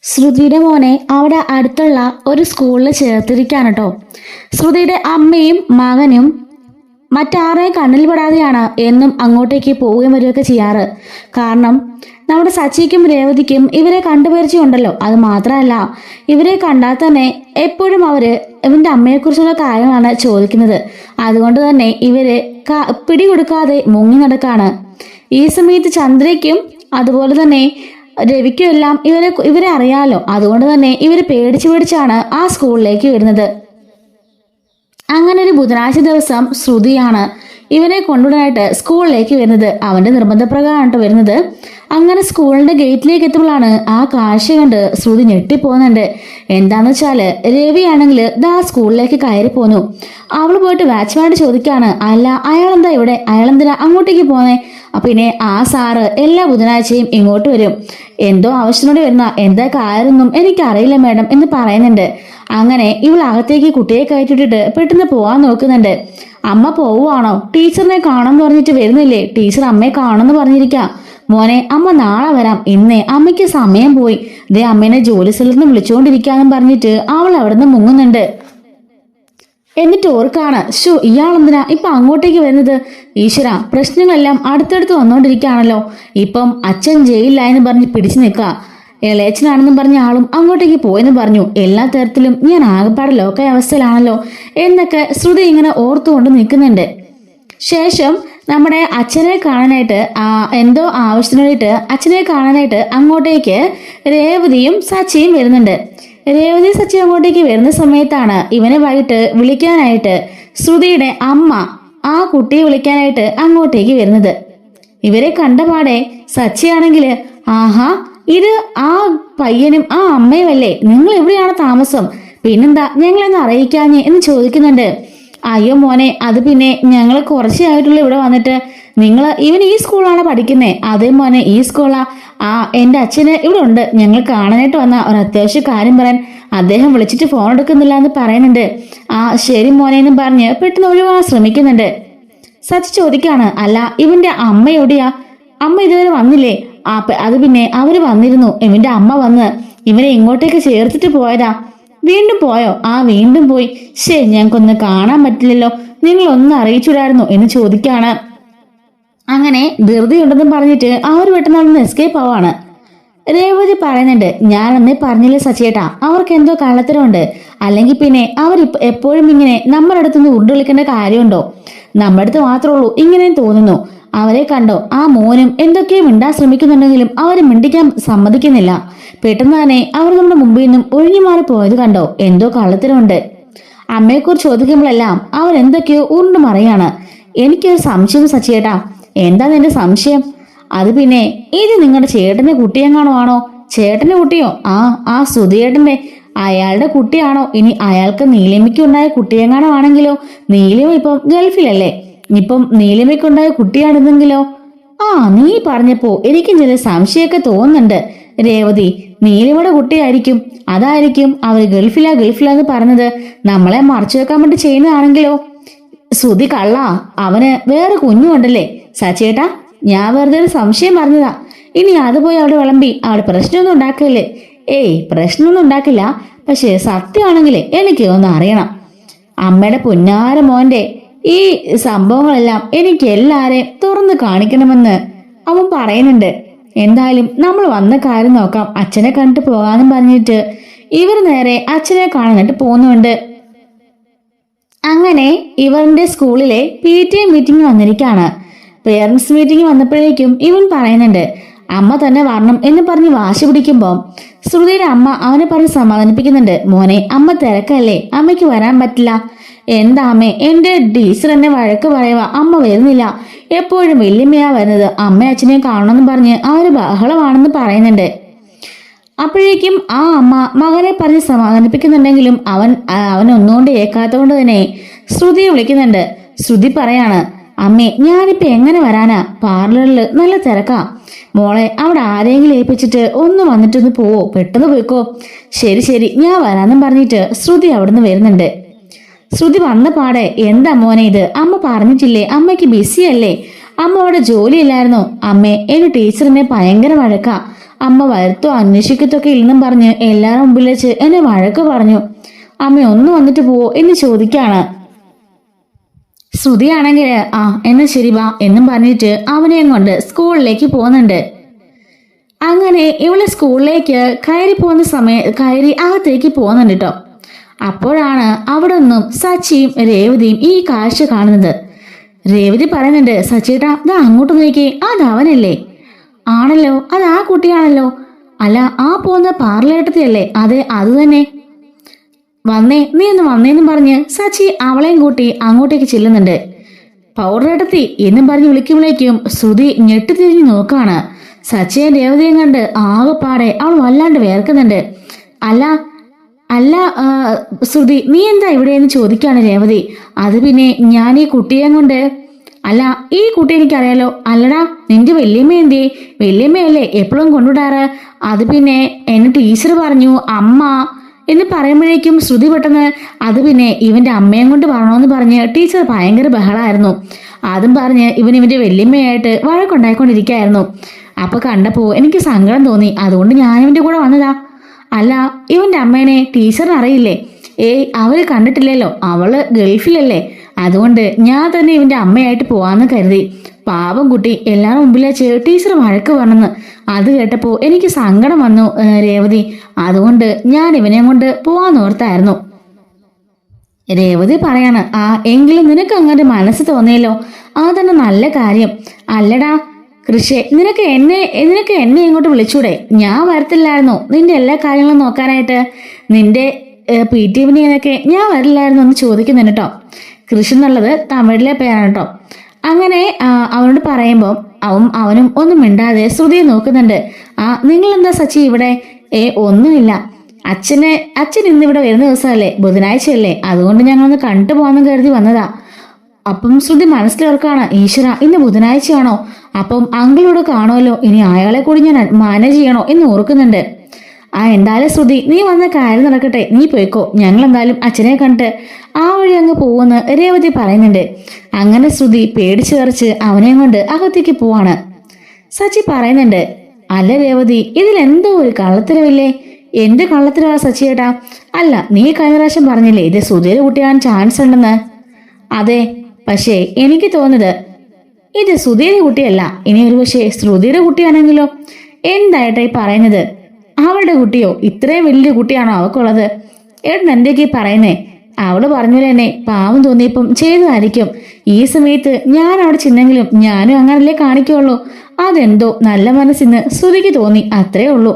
ശ്രുതിയുടെ മോനെ അവിടെ അടുത്തുള്ള ഒരു സ്കൂളിൽ ചേർത്തിരിക്കുകയാണ് കേട്ടോ. ശ്രുതിയുടെ അമ്മയും മകനും മറ്റാരെയും കണ്ണിൽ പെടാതെയാണ് എന്നും അങ്ങോട്ടേക്ക് പോവുകയും വരികയൊക്കെ ചെയ്യാറ്. കാരണം നമ്മുടെ സച്ചിക്കും രേവതിക്കും ഇവരെ കണ്ടുപരിചയമുണ്ടല്ലോ. അത് മാത്രമല്ല, ഇവരെ കണ്ടാൽ തന്നെ എപ്പോഴും അവര് ഇവന്റെ അമ്മയെക്കുറിച്ചുള്ള കാര്യങ്ങളാണ് ചോദിക്കുന്നത്. അതുകൊണ്ട് തന്നെ ഇവര് പിടികൊടുക്കാതെ മുങ്ങി നടക്കാണ്. ഈ സമയത്ത് ചന്ദ്രയ്ക്കും അതുപോലെ തന്നെ രവിക്കും എല്ലാം ഇവരെ അറിയാലോ. അതുകൊണ്ട് തന്നെ ഇവര് പേടിച്ചാണ് ആ സ്കൂളിലേക്ക് വരുന്നത്. അങ്ങനെ ഒരു ബുധനാഴ്ച ദിവസം ശ്രുതിയാണ് ഇവനെ കൊണ്ടുവിടാനായിട്ട് സ്കൂളിലേക്ക് വരുന്നത്. അവന്റെ നിർബന്ധപ്രകാരമാണ് വരുന്നത്. അങ്ങനെ സ്കൂളിന്റെ ഗേറ്റിലേക്ക് എത്തുമ്പോഴാണ് ആ കാഴ്ച കണ്ട് ശ്രുതി ഞെട്ടിപ്പോകുന്നുണ്ട്. എന്താന്ന് വെച്ചാല് രവിയാണെങ്കിൽ ദാ സ്കൂളിലേക്ക് കയറി പോന്നു. അവള് പോയിട്ട് വാച്ച്മാനോട് ചോദിക്കാണ്, അല്ല അയാളെന്താ ഇവിടെ, അയാളെന്തിനാ അങ്ങോട്ടേക്ക് പോന്നേ? പിന്നെ ആ സാറ് എല്ലാ ബുധനാഴ്ചയും ഇങ്ങോട്ട് വരും, എന്തോ ആവശ്യത്തിനോട് വരുന്ന, എന്താ കാര്യമൊന്നും എനിക്കറിയില്ല മാഡം എന്ന് പറയുന്നുണ്ട്. അങ്ങനെ ഇവൾ അകത്തേക്ക് കുട്ടിയെ കയറ്റിട്ടിട്ട് പെട്ടെന്ന് പോവാൻ നോക്കുന്നുണ്ട്. അമ്മ പോവുകയാണോ? ടീച്ചറിനെ കാണാമെന്ന് പറഞ്ഞിട്ട് വരുന്നില്ലേ? ടീച്ചർ അമ്മയെ കാണുമെന്ന് പറഞ്ഞിരിക്കാം. മോനെ, അമ്മ നാളെ വരാം, ഇന്നേ അമ്മയ്ക്ക് സമയം പോയി. ദേ അമ്മേനെ ജോലി സ്ഥലത്ത് നിന്ന് വിളിച്ചുകൊണ്ടിരിക്കാന്നും പറഞ്ഞിട്ട് അവൾ അവിടെ നിന്ന് മുങ്ങുന്നുണ്ട്. എന്നിട്ട് ഓർക്കാണ്, ഇയാളെന്തിനാ ഇപ്പൊ അങ്ങോട്ടേക്ക് വരുന്നത്? ഈശ്വര, പ്രശ്നങ്ങളെല്ലാം അടുത്തടുത്ത് വന്നോണ്ടിരിക്കുകയാണല്ലോ. ഇപ്പം അച്ഛൻ ജയിലിലായെന്ന് പറഞ്ഞ് പിടിച്ചു നിൽക്കുക, ഇളയച്ചനാണെന്നും പറഞ്ഞ ആളും അങ്ങോട്ടേക്ക് പോയെന്ന് പറഞ്ഞു. എല്ലാ തരത്തിലും ഞാൻ ആകെപ്പാട് ലോക്കായ അവസ്ഥയിലാണല്ലോ എന്നൊക്കെ ശ്രുതി ഇങ്ങനെ ഓർത്തുകൊണ്ട് നിൽക്കുന്നുണ്ട്. ശേഷം നമ്മുടെ അച്ഛനെ കാണാനായിട്ട് എന്തോ ആവശ്യത്തിന് വേണ്ടിയിട്ട് അച്ഛനെ കാണാനായിട്ട് അങ്ങോട്ടേക്ക് രേവതിയും സച്ചിയും വരുന്നുണ്ട്. രേവതി സച്ചി അങ്ങോട്ടേക്ക് വരുന്ന സമയത്താണ് ഇവനെ വൈകിട്ട് വിളിക്കാനായിട്ട് ശ്രുതിയുടെ അമ്മ ആ കുട്ടിയെ വിളിക്കാനായിട്ട് അങ്ങോട്ടേക്ക് വരുന്നത്. ഇവരെ കണ്ടപാടെ സച്ചിയാണെങ്കില്, ആഹാ, ഇത് ആ പയ്യനും ആ അമ്മയുമല്ലേ, നിങ്ങൾ എവിടെയാണ് താമസം? പിന്നെന്താ ഞങ്ങളെന്ന് അറിയിക്കാഞ്ഞേ എന്ന് ചോദിക്കുന്നുണ്ട്. അയ്യോ മോനെ, അത് പിന്നെ ഞങ്ങൾ കുറച്ചായിട്ടുള്ള ഇവിടെ വന്നിട്ട്. ഇവൻ ഈ സ്കൂളാണ് പഠിക്കുന്നേ? അതേ മോനെ, ഈ സ്കൂളാ. എന്റെ അച്ഛന് ഇവിടെ ഉണ്ട്, ഞങ്ങൾ കാണാനായിട്ട് വന്ന ഒരു അത്യാവശ്യ കാര്യം പറയാൻ. അദ്ദേഹം വിളിച്ചിട്ട് ഫോൺ എടുക്കുന്നില്ല എന്ന് പറയുന്നുണ്ട്. ശരി മോനെ എന്ന് പറഞ്ഞ് പെട്ടെന്ന് ഒഴിവാൻ ശ്രമിക്കുന്നുണ്ട്. സച്ചി ചോദിക്കാണ്, അല്ല ഇവന്റെ അമ്മ എവിടെയാ? അമ്മ ഇതുവരെ വന്നില്ലേ? അത് പിന്നെ അവര് വന്നിരുന്നു. ഇവന്റെ അമ്മ വന്ന് ഇവനെ ഇങ്ങോട്ടേക്ക് ചേർത്തിട്ട് പോയതാ. വീണ്ടും പോയോ? വീണ്ടും പോയി. ഞങ്ങൾക്കൊന്ന് കാണാൻ പറ്റില്ലല്ലോ, നിങ്ങളൊന്ന് അറിയിച്ചുവിടായിരുന്നു എന്ന് ചോദിക്കാണ്. അങ്ങനെ ധൃതിയുണ്ടെന്നും പറഞ്ഞിട്ട് അവർ പെട്ടെന്ന് അവിടെ നിന്ന് എസ്കേപ്പ് ആവാണ്. രേവതി പറയുന്നുണ്ട്, ഞാൻ അന്നേ പറഞ്ഞില്ലേ സച്ചേട്ടാ, അവർക്ക് എന്തോ കള്ളത്തരമുണ്ട്. അല്ലെങ്കിൽ പിന്നെ അവർ എപ്പോഴും ഇങ്ങനെ നമ്മുടെ അടുത്തുനിന്ന് ഉരുണ്ട് കളിക്കേണ്ട കാര്യമുണ്ടോ? നമ്മുടെ അടുത്ത് മാത്രമേ ഉള്ളൂ ഇങ്ങനെയും തോന്നുന്നു. അവരെ കണ്ടോ, ആ മോനും എന്തൊക്കെയോ മിണ്ടാൻ ശ്രമിക്കുന്നുണ്ടെങ്കിലും അവരെ മിണ്ടിക്കാൻ സമ്മതിക്കുന്നില്ല. പെട്ടെന്ന് തന്നെ അവർ നമ്മുടെ മുമ്പിൽ നിന്നും ഒഴിഞ്ഞു മാറി പോയത് കണ്ടോ, എന്തോ കള്ളത്തരമുണ്ട്. അമ്മയെക്കുറിച്ച് ചോദിക്കുമ്പോഴെല്ലാം അവരെന്തൊക്കെയോ ഉരുണ്ട് മറിയാണ്. എനിക്കൊരു സംശയം സച്ചിയേട്ടാ. എന്താ നിന്റെ സംശയം? അത് പിന്നെ ഇത് നിങ്ങളുടെ ചേട്ടന്റെ കുട്ടിയെങ്ങാണോ ആണോ? ചേട്ടന്റെ കുട്ടിയോ? ആ സുധിയേട്ടന്റെ, അയാളുടെ കുട്ടിയാണോ? ഇനി അയാൾക്ക് നീലിമയ്ക്ക് ഉണ്ടായ കുട്ടിയെങ്ങാണോ ആണെങ്കിലോ? നീലിമ ഇപ്പം ഗൾഫിലല്ലേ? ഇപ്പം നീലിമയ്ക്കുണ്ടായ കുട്ടിയാണെന്നെങ്കിലോ? നീ പറഞ്ഞപ്പോ എനിക്കും ചില സംശയമൊക്കെ തോന്നുന്നുണ്ട് രേവതി. നീലിമയുടെ കുട്ടിയായിരിക്കും. അതായിരിക്കും അവർ ഗൾഫിലാന്ന് പറഞ്ഞത്. നമ്മളെ മറച്ചു വെക്കാൻ വേണ്ടി ചെയ്യുന്നതാണെങ്കിലോ? സുധി കള്ള, അവന് വേറെ കുഞ്ഞുണ്ടല്ലേ സച്ചേട്ടാ. ഞാൻ വെറുതെ ഒരു സംശയം പറഞ്ഞതാ. ഇനി അത് പോയി അവിടെ വിളമ്പി അവിടെ പ്രശ്നമൊന്നും ഉണ്ടാക്കില്ലേ? പ്രശ്നമൊന്നും ഉണ്ടാക്കില്ല. പക്ഷെ സത്യമാണെങ്കിലേ എനിക്ക് ഒന്ന് അറിയണം. അമ്മയുടെ പുന്നാര മോന്റെ ഈ സംഭവങ്ങളെല്ലാം എനിക്ക് എല്ലാരെയും തുറന്നു കാണിക്കണമെന്ന് അവൻ പറയുന്നുണ്ട്. എന്തായാലും നമ്മൾ വന്ന കാര്യം നോക്കാം, അച്ഛനെ കണ്ടിട്ട് പോകാന്നും പറഞ്ഞിട്ട് ഇവർ നേരെ അച്ഛനെ കാണാനായിട്ട് പോകുന്നുണ്ട്. അങ്ങനെ ഇവരുടെ സ്കൂളിലെ PTA മീറ്റിംഗ് വന്നിരിക്കുകയാണ്. പേരൻസ് മീറ്റിംഗ് വന്നപ്പോഴേക്കും ഇവൻ പറയുന്നുണ്ട്, അമ്മ തന്നെ വരണം എന്ന് പറഞ്ഞ് വാശി പിടിക്കുമ്പോൾ ശ്രുതിയുടെ അമ്മ അവനെ പറഞ്ഞ് സമാധാനിപ്പിക്കുന്നുണ്ട്. മോനെ, അമ്മ തിരക്കല്ലേ, അമ്മയ്ക്ക് വരാൻ പറ്റില്ല. എന്താ അമ്മേ, എന്റെ ടീച്ചർ എന്നെ വഴക്ക് പറയുക, അമ്മ വരുന്നില്ല, എപ്പോഴും വല്യമ്മയാ വരുന്നത്, അമ്മ അച്ഛനെ കാണണമെന്ന് പറഞ്ഞ് അവര് ബഹളമാണെന്ന് പറയുന്നുണ്ട്. അപ്പോഴേക്കും ആ അമ്മ മകനെ പറഞ്ഞ് സമാധാനിപ്പിക്കുന്നുണ്ടെങ്കിലും അവൻ ഒന്നുകൊണ്ട് ഏക്കാത്തതുകൊണ്ട് തന്നെ ശ്രുതിയെ വിളിക്കുന്നുണ്ട്. ശ്രുതി പറയാണ്, അമ്മേ, ഞാനിപ്പോ എങ്ങനെ വരാനാ? പാർലറിൽ നല്ല തിരക്കാ. മോളെ, അവിടെ ആരെങ്കിലും ഏൽപ്പിച്ചിട്ട് ഒന്ന് വന്നിട്ടൊന്ന് പോവോ? പെട്ടെന്ന് പോയിക്കോ. ശരി ഞാൻ വരാന്നും പറഞ്ഞിട്ട് ശ്രുതി അവിടുന്ന് വരുന്നുണ്ട്. ശ്രുതി വന്ന പാടെ, എന്താ മോനെ ഇത്? അമ്മ പറഞ്ഞിട്ടില്ലേ അമ്മയ്ക്ക് ബിസിയല്ലേ? അമ്മ അവിടെ ജോലിയില്ലായിരുന്നോ? അമ്മേ, എന്റെ ടീച്ചറിനെ ഭയങ്കര വഴക്കാ. അമ്മ വരുത്തോ അന്വേഷിക്കത്തൊക്കെ ഇല്ലെന്നും പറഞ്ഞ് എല്ലാവരും മുമ്പിൽ വെച്ച് എന്നെ വഴക്ക് പറഞ്ഞു. അമ്മ ഒന്ന് വന്നിട്ട് പോവോ എന്ന് ചോദിക്കാണ്. ശ്രുതിയാണെങ്കിൽ എന്നാ ശരി വാ എന്നും പറഞ്ഞിട്ട് അവനെയും കൊണ്ട് സ്കൂളിലേക്ക് പോകുന്നുണ്ട്. അങ്ങനെ ഇവള് സ്കൂളിലേക്ക് കയറി അകത്തേക്ക് പോകുന്നുണ്ട് കേട്ടോ. അപ്പോഴാണ് അവിടെ നിന്നും സച്ചിയും രേവതിയും ഈ കാഴ്ച കാണുന്നത്. രേവതി പറയുന്നുണ്ട്, സച്ചിയേട്ടാ ഇത് അങ്ങോട്ട് നോക്കി, അത് അവനല്ലേ? ആണല്ലോ, അത് ആ കുട്ടിയാണല്ലോ. അല്ല, ആ പോകുന്ന പാർലേട്ടത്തിയല്ലേ? അതെ, അത് തന്നെ. വന്നേ, നീ ഒന്ന് വന്നേന്നും പറഞ്ഞ് സച്ചി അവളെയും കൂട്ടി അങ്ങോട്ടേക്ക് ചെല്ലുന്നുണ്ട്. പൗഡറെടുത്തി എന്നും പറഞ്ഞ് വിളിക്കുമ്പോഴേക്കും ശ്രുതി ഞെട്ടിത്തിരിഞ്ഞ് നോക്കാണ്. സച്ചിയും രേവതിയും കണ്ട് ആകെപ്പാടെ അവൾ വല്ലാണ്ട് വേർക്കുന്നുണ്ട്. അല്ല ശ്രുതി, നീ എന്താ ഇവിടെയെന്ന് ചോദിക്കാണ് രേവതി. അത് പിന്നെ ഞാൻ ഈ കുട്ടിയെ കൊണ്ട്. അല്ല, ഈ കുട്ടി എനിക്കറിയാലോ. അല്ലടാ, നിന്റെ വല്യമ്മ എന്തേ? വല്യമ്മയല്ലേ എപ്പോഴും കൊണ്ടുവിടാറ്? അത് പിന്നെ എന്നെ ടീച്ചർ പറഞ്ഞു അമ്മ എന്ന് പറയുമ്പോഴേക്കും ശ്രുതി പെട്ടെന്ന് അത് പിന്നെ ഇവന്റെ അമ്മയും കൊണ്ട് പറയണമെന്ന് പറഞ്ഞ് ടീച്ചർ ഭയങ്കര ബഹളമായിരുന്നു. അതും പറഞ്ഞ് ഇവന്റെ വല്യമ്മയായിട്ട് വഴക്കുണ്ടായിക്കൊണ്ടിരിക്കുകയായിരുന്നു. അപ്പൊ കണ്ടപ്പോ എനിക്ക് സങ്കടം തോന്നി, അതുകൊണ്ട് ഞാൻ ഇവന്റെ കൂടെ വന്നതാ. അല്ല, ഇവന്റെ അമ്മേനെ ടീച്ചറിന് അറിയില്ലേ? അവര് കണ്ടിട്ടില്ലല്ലോ, അവള് ഗൾഫിലല്ലേ. അതുകൊണ്ട് ഞാൻ തന്നെ ഇവന്റെ അമ്മയായിട്ട് പോവാന്ന് കരുതി. പാവം കുട്ടി എല്ലാവരും മുമ്പിൽ വെച്ച് ടീച്ചർ വഴക്ക് പറഞ്ഞെന്ന് അത് കേട്ടപ്പോ എനിക്ക് സങ്കടം വന്നു രേവതി. അതുകൊണ്ട് ഞാൻ ഇവനെ കൊണ്ട് പോവാന്നോർത്തായിരുന്നു. രേവതി പറയാണ്, എങ്കിലും നിനക്ക് അങ്ങനെ മനസ്സ് തോന്നിയല്ലോ, അതന്നെ നല്ല കാര്യം. അല്ലടാ കൃഷി, നിനക്ക് എന്നെ ഇങ്ങോട്ട് വിളിച്ചൂടെ? ഞാൻ വരത്തില്ലായിരുന്നോ നിന്റെ എല്ലാ കാര്യങ്ങളും നോക്കാനായിട്ട്? നിന്റെ PT വിനെയൊക്കെ ഞാൻ വരില്ലായിരുന്നു എന്ന് ചോദിക്കുന്നുണ്ട് കേട്ടോ. കൃഷി എന്നുള്ളത് തമിഴിലെ പേരാണ് കേട്ടോ. അങ്ങനെ അവനോട് പറയുമ്പോൾ അവനും ഒന്നും മിണ്ടാതെ ശ്രുതിയെ നോക്കുന്നുണ്ട്. നിങ്ങൾ എന്താ സച്ചി ഇവിടെ? ഒന്നുമില്ല, അച്ഛൻ ഇന്നിവിടെ വരുന്ന ദിവസമല്ലേ, ബുധനാഴ്ചയല്ലേ, അതുകൊണ്ട് ഞങ്ങളൊന്ന് കണ്ടു പോകാമെന്ന് കരുതി വന്നതാ. അപ്പം ശ്രുതി മനസ്സിലോർക്കാണ്, ഈശ്വര ഇന്ന് ബുധനാഴ്ചയാണോ? അപ്പം അങ്കിളോട് കാണുമല്ലോ, ഇനി അയാളെ കൂടി ഞാൻ മാനേജ് ചെയ്യണോ എന്ന് ഓർക്കുന്നുണ്ട്. എന്തായാലും ശ്രുതി, നീ വന്ന കാര്യം നടക്കട്ടെ, നീ പോയിക്കോ. ഞങ്ങൾ എന്തായാലും അച്ഛനെ കണ്ടിട്ട് ആ വഴി അങ്ങ് പോവെന്ന് രേവതി പറയുന്നുണ്ട്. അങ്ങനെ ശ്രുതി പേടിച്ചു വിറച്ച് അവനെയും കൊണ്ട് അകത്തേക്ക് പോവാണ്. സച്ചി പറയുന്നുണ്ട്, അല്ല രേവതി, ഇതിലെന്തോ ഒരു കള്ളത്തരവില്ലേ? എന്ത് കള്ളത്തരവാ സച്ചിയേട്ടാ? അല്ല, നീ കഴിഞ്ഞ പ്രാവശ്യം പറഞ്ഞില്ലേ ഇത് സുധീരെ കുട്ടിയാൻ ചാൻസ് ഉണ്ടെന്ന്? അതെ, പക്ഷേ എനിക്ക് തോന്നുന്നത് ഇത് സുധീരെ കുട്ടിയല്ല, ഇനി ഒരു പക്ഷേ ശ്രുതിയുടെ കുട്ടിയാണെങ്കിലോ? എന്തായിട്ടാ ഈ പറയുന്നത്? അവളുടെ കുട്ടിയോ? ഇത്രയും വലിയ കുട്ടിയാണോ അവക്കുള്ളത്? ഏട്ടൻ എന്തൊക്കെ പറയുന്നേ? അവള് പറഞ്ഞ തന്നെ പാവം തോന്നിയപ്പം ചെയ്തതായിരിക്കും. ഈ സമയത്ത് ഞാൻ അവിടെ ചെന്നെങ്കിലും ഞാനും അങ്ങനല്ലേ കാണിക്കുള്ളൂ. അതെന്തോ നല്ല മനസ്സിന്ന് ശ്രുതിക്ക് തോന്നി, അത്രേ ഉള്ളൂ.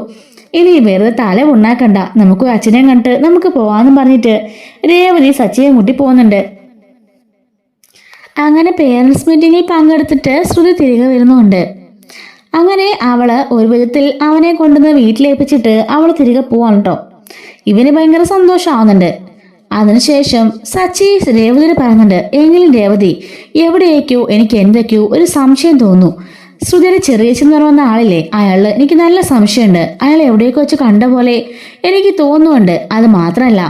ഇനി വെറുതെ തല ഉണ്ടാക്കണ്ട, നമുക്ക് അച്ഛനെ കണ്ടിട്ട് നമുക്ക് പോവാന്നും പറഞ്ഞിട്ട് രേവതി സച്ചിയെ മുട്ടി പോകുന്നുണ്ട്. അങ്ങനെ പേരൻസ് മീറ്റിങ്ങിൽ പങ്കെടുത്തിട്ട് ശ്രുതി തിരികെ വരുന്നുണ്ട്. അങ്ങനെ അവള് ഒരു വിധത്തിൽ അവനെ കൊണ്ടുവന്ന് വീട്ടിലേൽപ്പിച്ചിട്ട് അവൾ തിരികെ പോവാണ് കേട്ടോ. ഇവന് ഭയങ്കര സന്തോഷമാവുന്നുണ്ട്. അതിനുശേഷം സച്ചി രേവതിയോട് പറയുന്നുണ്ട്, എങ്കിലും രേവതി, എവിടെയൊക്കെയോ എനിക്ക് എന്തൊക്കെയോ ഒരു സംശയം തോന്നുന്നു. ശ്രുതിയുടെ ചെറിയച്ചെന്ന് പറയുന്ന ആളില്ലേ, അയാള് എനിക്ക് നല്ല സംശയമുണ്ട്. അയാൾ എവിടെയൊക്കെ വെച്ച് കണ്ട പോലെ എനിക്ക് തോന്നുന്നുണ്ട്. അത് മാത്രമല്ല,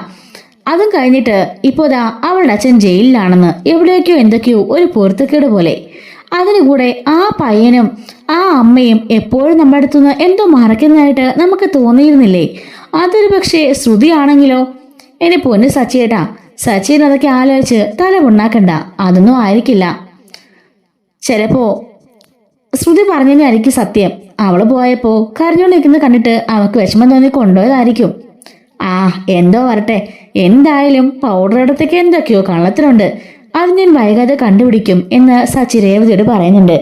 അതും കഴിഞ്ഞിട്ട് ഇപ്പോതാ അവളുടെ അച്ഛൻ ജയിലിലാണെന്ന്, എവിടെയൊക്കെയോ എന്തൊക്കെയോ ഒരു പൊരുത്തക്കേട് പോലെ. അതിനുകൂടെ ആ പയ്യനും ആ അമ്മയും എപ്പോഴും നമ്മുടെ അടുത്തുനിന്ന് എന്തോ മറക്കുന്നതായിട്ട് നമുക്ക് തോന്നിയിരുന്നില്ലേ? അതൊരു പക്ഷേ ശ്രുതിയാണെങ്കിലോ? എന്നെ പൊന്ന് സച്ചിയേട്ടാ, സച്ചിൻ അതൊക്കെ ആലോചിച്ച് തല ഉണ്ടാക്കണ്ട. അതൊന്നും ആയിരിക്കില്ല. ചിലപ്പോ ശ്രുതി പറഞ്ഞതായിരിക്കും സത്യം. അവള് പോയപ്പോ കരഞ്ഞോണ്ടിരിക്കുന്നത് കണ്ടിട്ട് അവൾക്ക് വിഷമം തോന്നി കൊണ്ടുപോയതായിരിക്കും. എന്തോ വരട്ടെ, എന്തായാലും പൗഡർ ഇടത്തേക്ക് എന്തൊക്കെയോ കള്ളത്തിനുണ്ട്. അത് ഞാൻ വൈകാതെ കണ്ടുപിടിക്കും എന്ന് സച്ചി രേവതിയോട് പറയുന്നുണ്ട്.